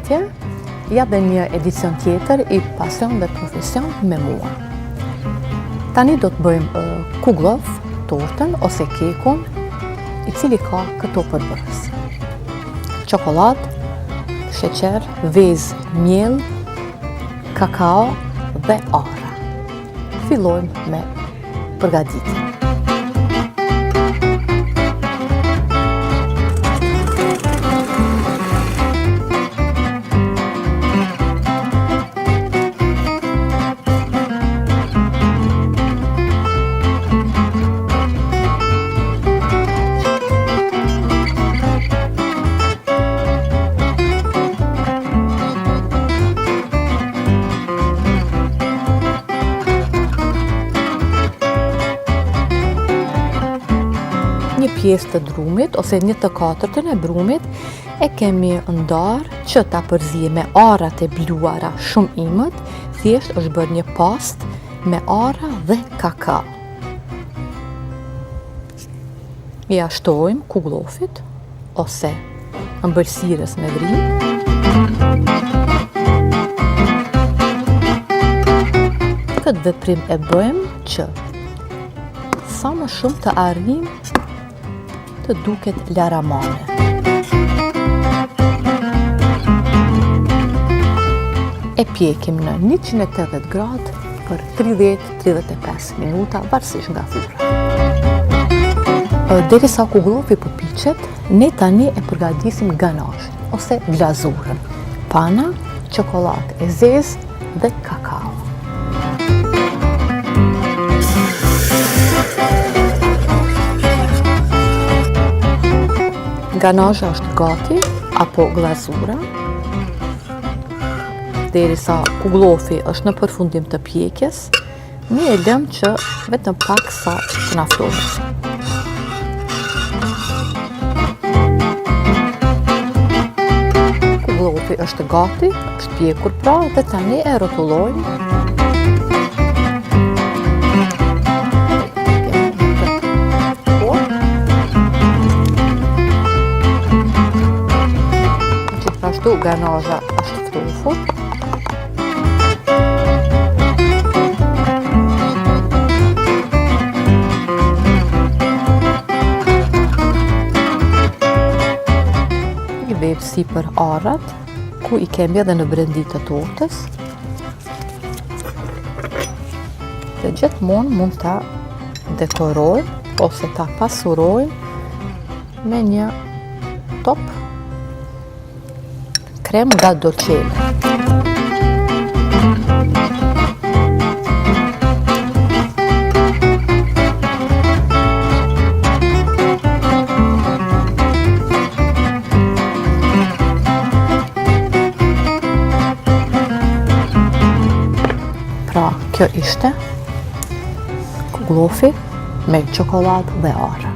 përshëndetje, ja dhe një edicion tjetër i Pasion dhe Profesion me mua. Tani do të bëjmë kuglov, tortën ose kekun, i cili ka këto përbërës: çokoladë, sheqer, vezë, miell, kakao dhe arra. Fillojmë me përgatitjen. Një pjesë të drumit ose 1/4 e brumit e kemi ndarë që ta përzijem me arrat e bluara shumë imët, thjesht është bërë një pastë me arra dhe kakao. Ja shtojmë kuglofit ose ëmbëlsirës me vrim. Këtë veprim e bëjmë që sa më shumë të arrijmë të duket laramane. E pjekim në 180 gradë për 30-35 minuta, varësisht nga fytyra. Derisa kuglofi përpiqet, ne tani e përgatisim ganazhin ose glazurën: pana, çokoladë e zezë dhe kakao. Ganazha është gati, apo glazura. Derisa kuglofi është në përfundim të pjekjes, ne e lëm që vetëm pak sa të na ftohet. Kuglofi është gati, është pjekur pra, dhe tani e rrotullojmë. Gjithashtu ganazha është ftofur. I vep sipër arrat, ku i kemi edhe në brendi të tortës. Dhe gjithmonë mund ta dekorojmë ose ta pasurojmë me një top krem nga Dolcella. Pra, kjo ishte kuglofi me çokoladë dhe arra.